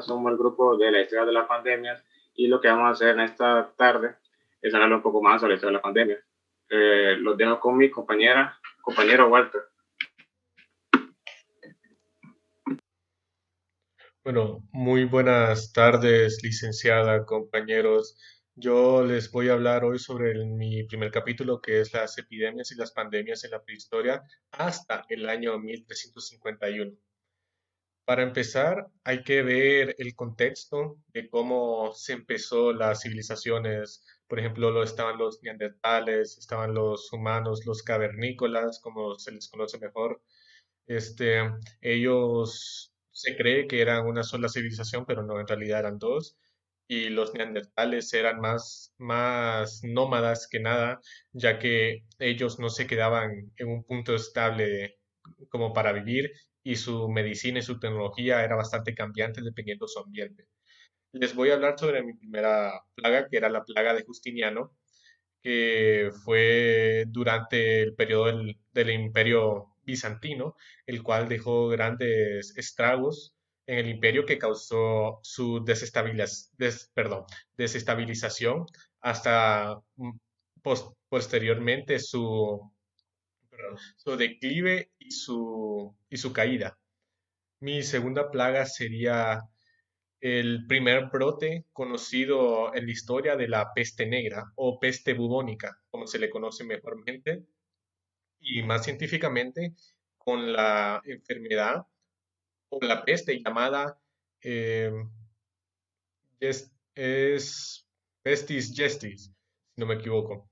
somos el grupo de la historia de las pandemias y lo que vamos a hacer en esta tarde es hablar un poco más sobre la historia de la pandemia. Los dejo con mi compañero Walter. Bueno, muy buenas tardes, licenciada, compañeros. Yo les voy a hablar hoy sobre mi primer capítulo, que es las epidemias y las pandemias en la prehistoria hasta el año 1351. Para empezar, hay que ver el contexto de cómo se empezó las civilizaciones. Por ejemplo, estaban los neandertales, estaban los humanos, los cavernícolas, como se les conoce mejor. Este, ellos se cree que eran una sola civilización, pero no, en realidad eran dos. Y los neandertales eran más nómadas que nada, ya que ellos no se quedaban en un punto estable como para vivir y su medicina y su tecnología era bastante cambiante dependiendo de su ambiente. Les voy a hablar sobre mi primera plaga, que era la plaga de Justiniano, que fue durante el periodo del Imperio Bizantino, el cual dejó grandes estragos en el imperio que causó su desestabilización hasta posteriormente su declive y su caída. Mi segunda plaga sería el primer brote conocido en la historia de la peste negra o peste bubónica, como se le conoce mejormente, y más científicamente con la enfermedad o la peste llamada eh, es pestis gestis, si no me equivoco.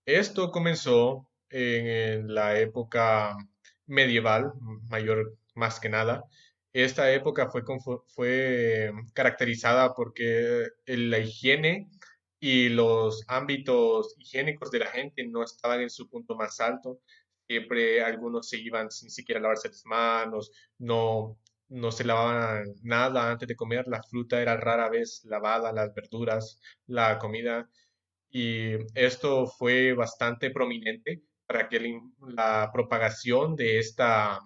Esto comenzó en la época medieval, más que nada. Esta época fue caracterizada porque la higiene y los ámbitos higiénicos de la gente no estaban en su punto más alto. Siempre algunos se iban sin siquiera lavarse las manos, no se lavaban nada antes de comer, la fruta era rara vez lavada, las verduras, la comida. Y esto fue bastante prominente para que la propagación de esta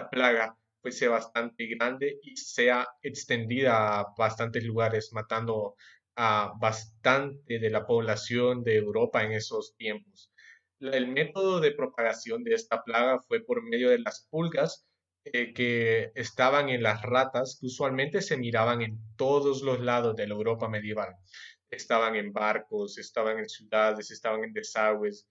plaga fuese bastante grande y sea extendida a bastantes lugares, matando a bastante de la población de Europa en esos tiempos. El método de propagación de esta plaga fue por medio de las pulgas que estaban en las ratas, que usualmente se miraban en todos los lados de la Europa medieval. Estaban en barcos, estaban en ciudades, estaban en desagües.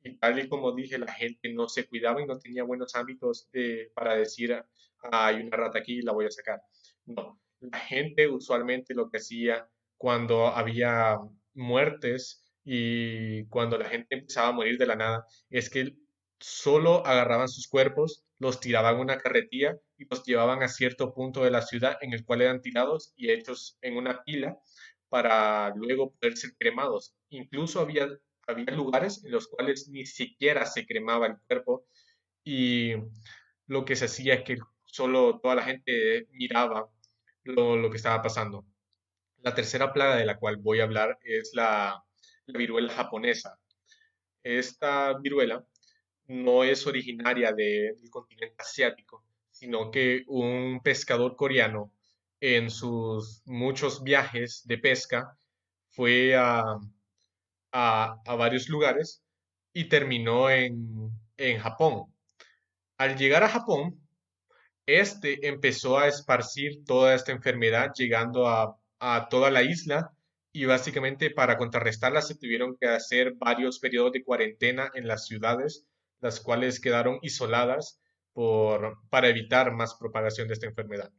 Y tal y como dije, la gente no se cuidaba y no tenía buenos hábitos para decir, "Ah, hay una rata aquí, la voy a sacar". No, la gente usualmente lo que hacía cuando había muertes y cuando la gente empezaba a morir de la nada es que solo agarraban sus cuerpos, los tiraban a una carretilla y los llevaban a cierto punto de la ciudad en el cual eran tirados y hechos en una pila para luego poder ser cremados. Incluso había lugares en los cuales ni siquiera se cremaba el cuerpo y lo que se hacía es que solo toda la gente miraba lo que estaba pasando. La tercera plaga de la cual voy a hablar es la viruela japonesa. Esta viruela no es originaria del continente asiático, sino que un pescador coreano en sus muchos viajes de pesca fue a varios lugares y terminó en Japón. Al llegar a Japón, este empezó a esparcir toda esta enfermedad, llegando a toda la isla y básicamente para contrarrestarla se tuvieron que hacer varios periodos de cuarentena en las ciudades, las cuales quedaron isoladas para evitar más propagación de esta enfermedad.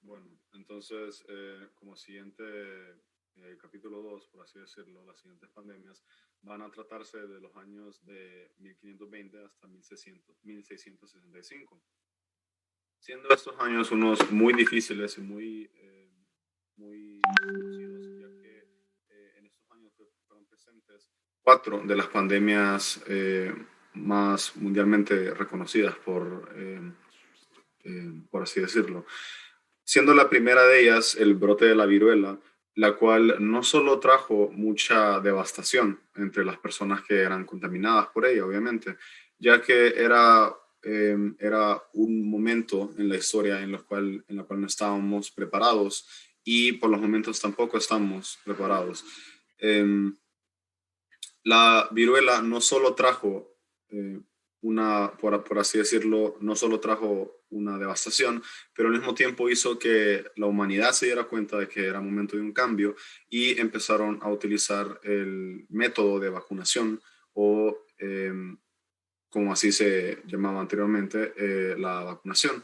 Bueno, entonces, como siguiente capítulo 2, por así decirlo, las siguientes pandemias van a tratarse de los años de 1520 hasta 1665, siendo estos años unos muy difíciles y muy conocidos, ya que en estos años fueron presentes cuatro de las pandemias más mundialmente reconocidas por así decirlo. Siendo la primera de ellas el brote de la viruela, la cual no solo trajo mucha devastación entre las personas que eran contaminadas por ella, obviamente, ya que era un momento en la historia en la cual no estábamos preparados y por los momentos tampoco estamos preparados. La viruela no solo trajo por así decirlo, no solo trajo una devastación, pero al mismo tiempo hizo que la humanidad se diera cuenta de que era momento de un cambio y empezaron a utilizar el método de vacunación o como así se llamaba anteriormente, la vacunación.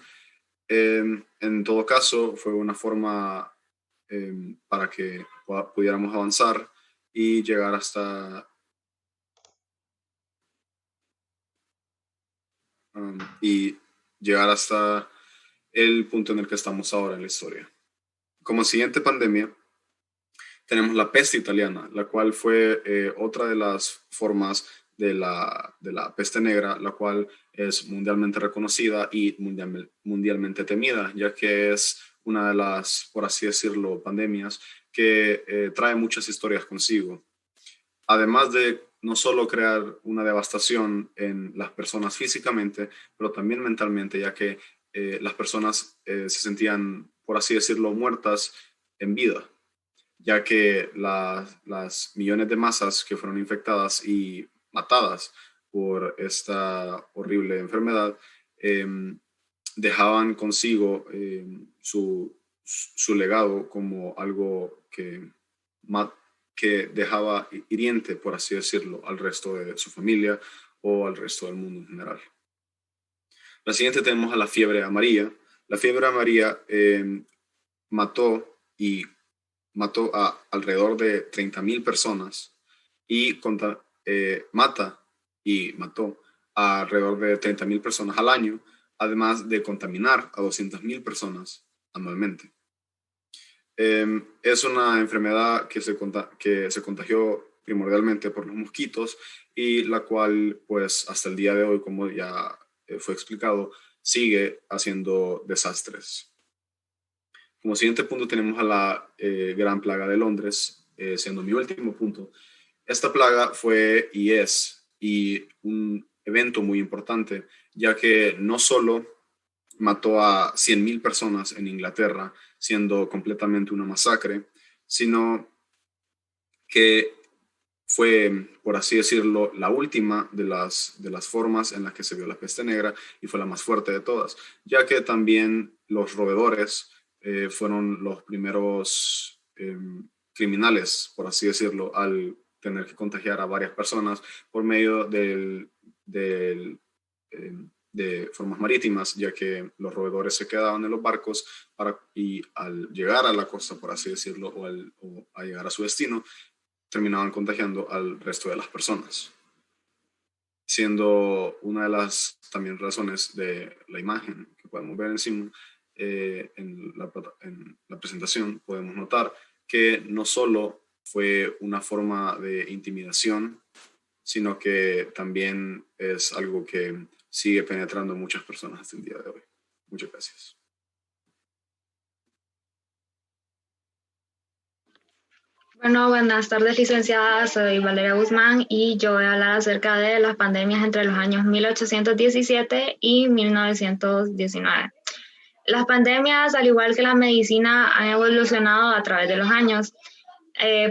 En todo caso, fue una forma para que pudiéramos avanzar y llegar hasta el punto en el que estamos ahora en la historia. Como siguiente pandemia, tenemos la peste italiana, la cual fue otra de las formas de la peste negra, la cual es mundialmente reconocida y mundialmente temida, ya que es una de las, por así decirlo, pandemias que trae muchas historias consigo. Además de no solo crear una devastación en las personas físicamente, pero también mentalmente, ya que las personas se sentían, por así decirlo, muertas en vida, ya que las millones de masas que fueron infectadas y matadas por esta horrible enfermedad dejaban consigo su legado como algo que dejaba hiriente, por así decirlo, al resto de su familia o al resto del mundo en general. La siguiente tenemos a la fiebre amarilla. La fiebre amarilla mató a alrededor de 30,000 personas y mató a alrededor de 30,000 personas al año, además de contaminar a 200,000 personas anualmente. Es una enfermedad que se contagió primordialmente por los mosquitos y la cual, pues, hasta el día de hoy, como ya fue explicado, sigue haciendo desastres. Como siguiente punto tenemos a la Gran Plaga de Londres, siendo mi último punto. Esta plaga fue y es un evento muy importante, ya que no solo mató a 100,000 personas en Inglaterra, siendo completamente una masacre, sino que fue, por así decirlo, la última de las formas en las que se vio la peste negra y fue la más fuerte de todas, ya que también los roedores fueron los primeros criminales, por así decirlo, al tener que contagiar a varias personas por medio de formas marítimas, ya que los roedores se quedaban en los barcos y al llegar a la costa, por así decirlo, o a llegar a su destino, terminaban contagiando al resto de las personas. Siendo una de las también razones de la imagen que podemos ver encima en la presentación, podemos notar que no solo fue una forma de intimidación, sino que también es algo que sigue penetrando muchas personas hasta el día de hoy. Muchas gracias. Bueno, buenas tardes, licenciada. Soy Valeria Guzmán y yo voy a hablar acerca de las pandemias entre los años 1817 y 1919. Las pandemias, al igual que la medicina, han evolucionado a través de los años.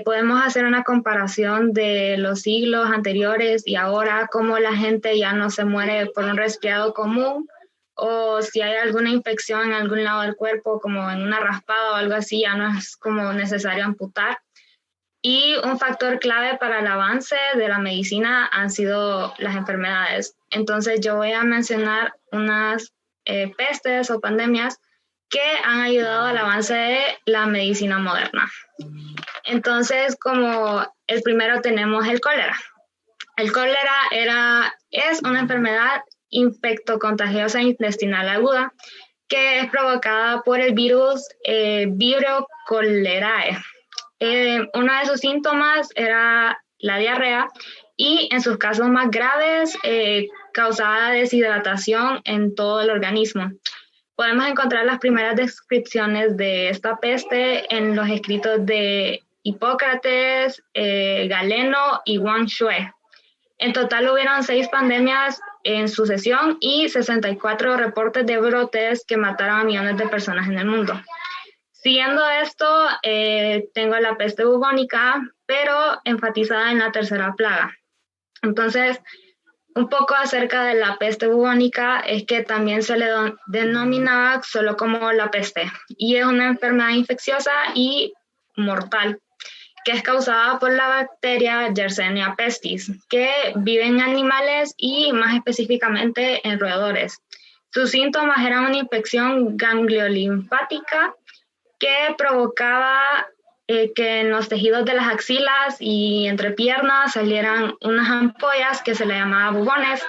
Podemos hacer una comparación de los siglos anteriores y ahora, cómo la gente ya no se muere por un resfriado común, o si hay alguna infección en algún lado del cuerpo, como en una raspada o algo así, ya no es como necesario amputar. Y un factor clave para el avance de la medicina han sido las enfermedades. Entonces yo voy a mencionar unas pestes o pandemias que han ayudado al avance de la medicina moderna. Entonces, como el primero tenemos el cólera. El cólera es una enfermedad infectocontagiosa intestinal aguda que es provocada por el virus Vibrio cholerae. Uno de sus síntomas era la diarrea y en sus casos más graves causaba deshidratación en todo el organismo. Podemos encontrar las primeras descripciones de esta peste en los escritos de Hipócrates, Galeno y Wang Shui. En total hubieron 6 pandemias en sucesión y 64 reportes de brotes que mataron a millones de personas en el mundo. Siguiendo esto, tengo la peste bubónica, pero enfatizada en la tercera plaga. Entonces, un poco acerca de la peste bubónica es que también se le denominaba solo como la peste, y es una enfermedad infecciosa y mortal, que es causada por la bacteria Yersinia pestis, que vive en animales y más específicamente en roedores. Sus síntomas eran una infección gangliolinfática que provocaba que en los tejidos de las axilas y entrepiernas salieran unas ampollas que se le llamaba bubones,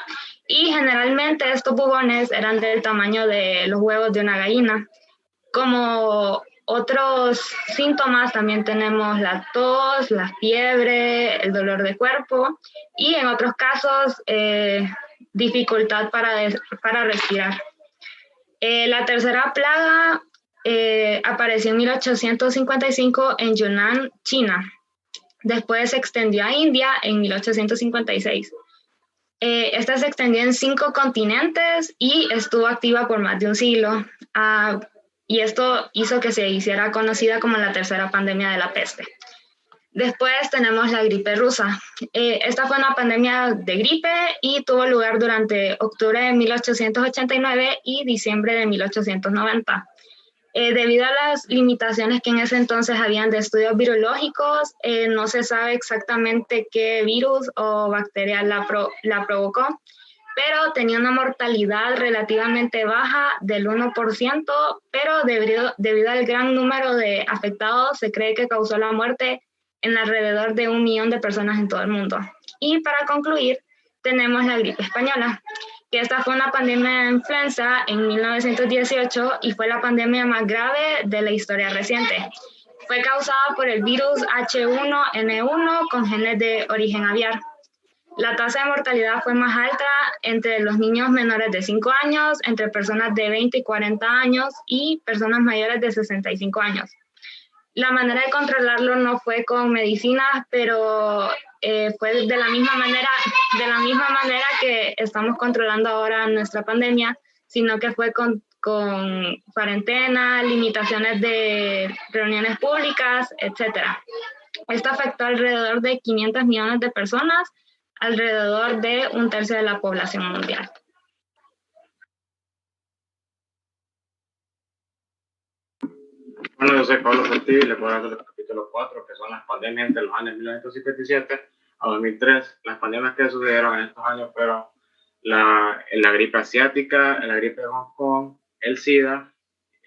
y generalmente estos bubones eran del tamaño de los huevos de una gallina. Como otros síntomas también tenemos la tos, la fiebre, el dolor de cuerpo y en otros casos dificultad para respirar. La tercera plaga apareció en 1855 en Yunnan, China. Después se extendió a India en 1856. Esta se extendió en 5 continentes y estuvo activa por más de un siglo. Y esto hizo que se hiciera conocida como la tercera pandemia de la peste. Después tenemos la gripe rusa. Esta fue una pandemia de gripe y tuvo lugar durante octubre de 1889 y diciembre de 1890. Debido a las limitaciones que en ese entonces habían de estudios virológicos, no se sabe exactamente qué virus o bacteria la provocó, pero tenía una mortalidad relativamente baja del 1%, pero debido al gran número de afectados, se cree que causó la muerte en alrededor de 1 millón de personas en todo el mundo. Y para concluir, tenemos la gripe española, que esta fue una pandemia de influenza en 1918 y fue la pandemia más grave de la historia reciente. Fue causada por el virus H1N1 con genes de origen aviar. La tasa de mortalidad fue más alta entre los niños menores de 5 años, entre personas de 20 y 40 años y personas mayores de 65 años. La manera de controlarlo no fue con medicinas, pero fue de la misma manera que estamos controlando ahora nuestra pandemia, sino que fue con cuarentena, limitaciones de reuniones públicas, etc. Esto afectó alrededor de 500 millones de personas, alrededor de 1/3 de la población mundial. Bueno, yo soy Pablo Portillo y les voy a hablar del capítulo 4, que son las pandemias entre los años 1957 a 2003. Las pandemias que sucedieron en estos años fueron la gripe asiática, la gripe de Hong Kong, el SIDA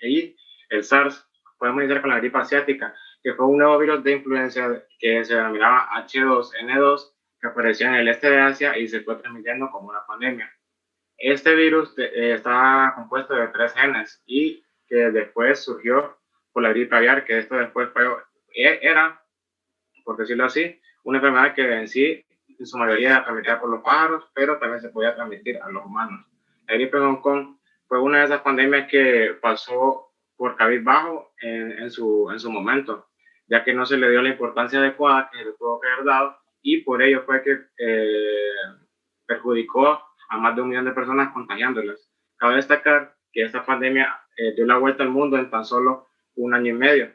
y el SARS. Podemos iniciar con la gripe asiática, que fue un nuevo virus de influenza que se denominaba H2N2, que apareció en el este de Asia y se fue transmitiendo como una pandemia. Este virus está compuesto de 3 genes y que después surgió por la gripe aviar, que esto después era, por decirlo así, una enfermedad que en sí, en su mayoría, era transmitida por los pájaros, pero también se podía transmitir a los humanos. La gripe de Hong Kong fue una de esas pandemias que pasó por cabizbajo en su momento, ya que no se le dio la importancia adecuada que se le tuvo que haber dado, y por ello fue que perjudicó a más de 1 millón de personas contagiándolas. Cabe destacar que esta pandemia dio la vuelta al mundo en tan solo 1 año y medio.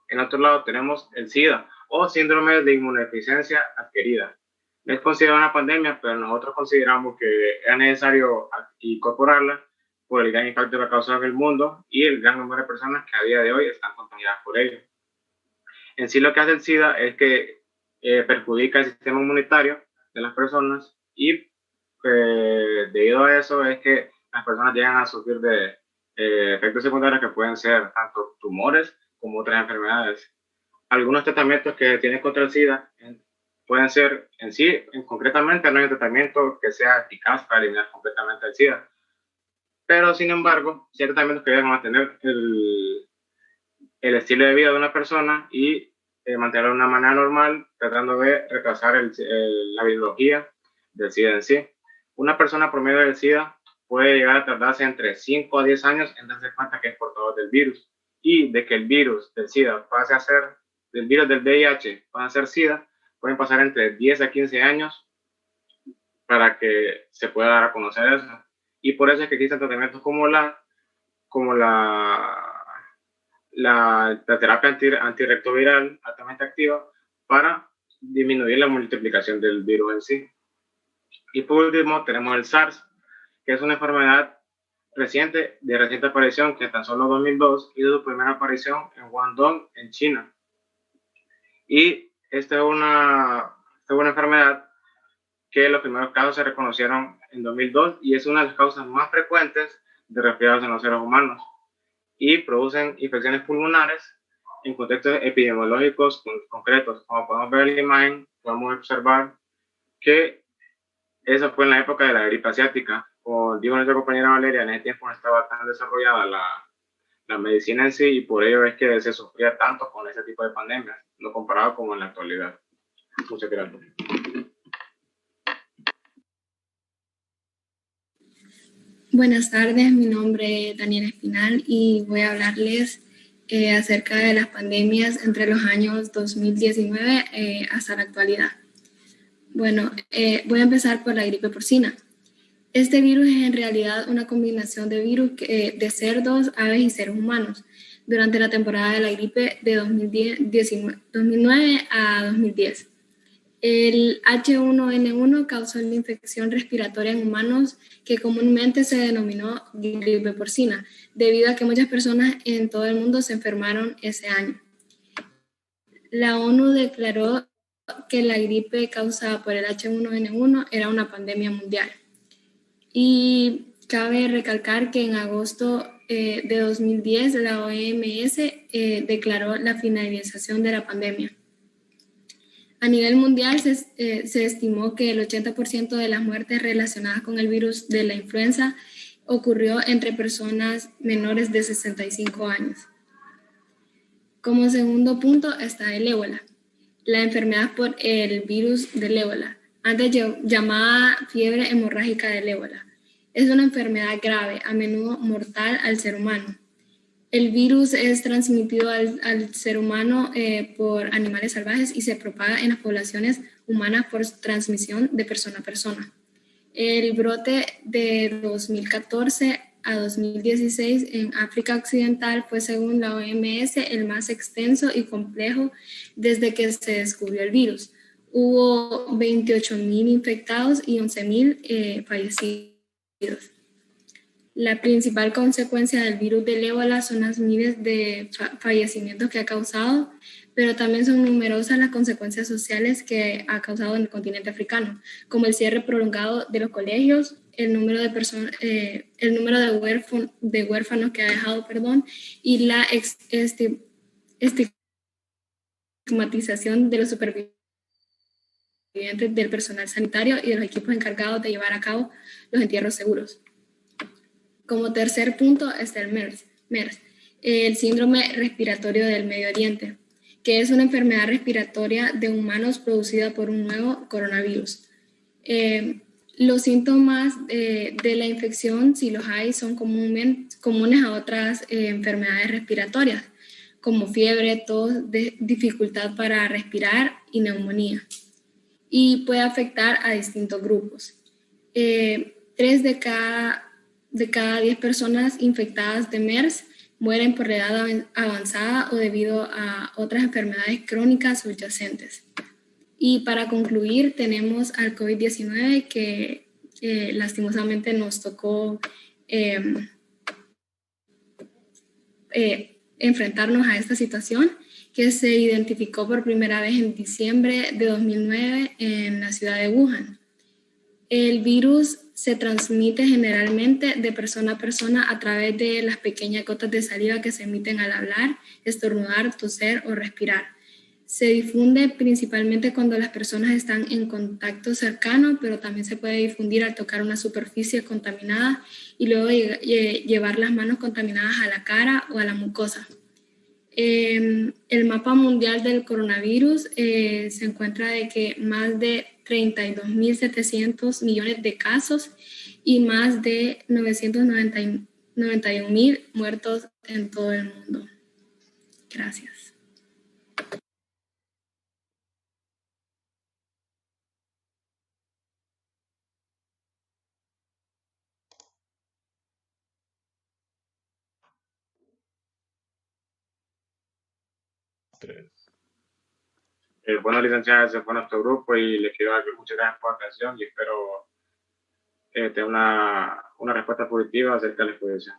En otro lado tenemos el SIDA, o síndrome de inmunodeficiencia adquirida. No es considerada una pandemia, pero nosotros consideramos que era necesario incorporarla por el gran impacto que ha causado en el mundo y el gran número de personas que a día de hoy están contagiadas por ello. En sí, lo que hace el SIDA es que perjudica el sistema inmunitario de las personas y debido a eso es que las personas llegan a sufrir de efectos secundarios que pueden ser tanto tumores como otras enfermedades. Algunos tratamientos que tienen contra el SIDA pueden ser en sí, concretamente no hay un tratamiento que sea eficaz para eliminar completamente el SIDA, pero sin embargo, sí hay tratamientos que deben mantener el estilo de vida de una persona y mantenerlo de una manera normal, tratando de retrasar la biología del SIDA en sí. Una persona promedio del SIDA puede llegar a tardarse entre 5 a 10 años en darse cuenta que es portador del virus. Y de que el virus del SIDA pase a ser, el virus del VIH pase a ser SIDA, pueden pasar entre 10 a 15 años para que se pueda dar a conocer eso. Y por eso es que existen tratamientos como la terapia antirretroviral altamente activa para disminuir la multiplicación del virus en sí. Y por último tenemos el SARS, que es una enfermedad de reciente aparición, que tan solo 2002 hizo su primera aparición en Guangdong, en China. Y esta es una enfermedad que los primeros casos se reconocieron en 2002 y es una de las causas más frecuentes de resfriados en los seres humanos y producen infecciones pulmonares en contextos epidemiológicos concretos. Como podemos ver en la imagen, podemos observar que eso fue en la época de la gripe asiática. Como dijo nuestra compañera Valeria, en ese tiempo no estaba tan desarrollada la medicina en sí y por ello es que se sufría tanto con ese tipo de pandemias, no comparado con en la actualidad. Muchas gracias. Buenas tardes, mi nombre es Daniela Espinal y voy a hablarles acerca de las pandemias entre los años 2019 hasta la actualidad. Bueno, voy a empezar por la gripe porcina. Este virus es en realidad una combinación de virus de cerdos, aves y seres humanos durante la temporada de la gripe de 2009 a 2010. El H1N1 causó la infección respiratoria en humanos que comúnmente se denominó gripe porcina, debido a que muchas personas en todo el mundo se enfermaron ese año. La ONU declaró que la gripe causada por el H1N1 era una pandemia mundial. Y cabe recalcar que en agosto de 2010 la OMS declaró la finalización de la pandemia. A nivel mundial se estimó que el 80% de las muertes relacionadas con el virus de la influenza ocurrió entre personas menores de 65 años. Como segundo punto está el ébola, la enfermedad por el virus del ébola, antes llamada fiebre hemorrágica del ébola. Es una enfermedad grave, a menudo mortal al ser humano. El virus es transmitido al ser humano por animales salvajes y se propaga en las poblaciones humanas por transmisión de persona a persona. El brote de 2014 a 2016 en África Occidental fue, según la OMS, el más extenso y complejo desde que se descubrió el virus. Hubo 28.000 infectados y 11.000 fallecidos. La principal consecuencia del virus del ébola son las miles de fallecimientos que ha causado, pero también son numerosas las consecuencias sociales que ha causado en el continente africano, como el cierre prolongado de los colegios, el número de huérfanos que ha dejado, y la estigmatización de los supervivientes del personal sanitario y de los equipos encargados de llevar a cabo los entierros seguros. Como tercer punto está el MERS, el síndrome respiratorio del Medio Oriente, que es una enfermedad respiratoria de humanos producida por un nuevo coronavirus. Los síntomas de la infección, si los hay, son comunes a otras enfermedades respiratorias, como fiebre, tos, dificultad para respirar y neumonía. Y puede afectar a distintos grupos. 3 de cada 10 personas infectadas de MERS mueren por la edad avanzada o debido a otras enfermedades crónicas subyacentes. Y para concluir, tenemos al COVID-19 que lastimosamente nos tocó enfrentarnos a esta situación, que se identificó por primera vez en diciembre de 2009 en la ciudad de Wuhan. El virus se transmite generalmente de persona a persona a través de las pequeñas gotas de saliva que se emiten al hablar, estornudar, toser o respirar. Se difunde principalmente cuando las personas están en contacto cercano, pero también se puede difundir al tocar una superficie contaminada y luego llevar las manos contaminadas a la cara o a la mucosa. El mapa mundial del coronavirus se encuentra de que más de 32.700 millones de casos y más de 991.000 muertos en todo el mundo. Gracias. Bueno, licenciada, ese fue nuestro grupo y le quiero dar muchas gracias por la atención y espero tener una respuesta positiva acerca de la exposición.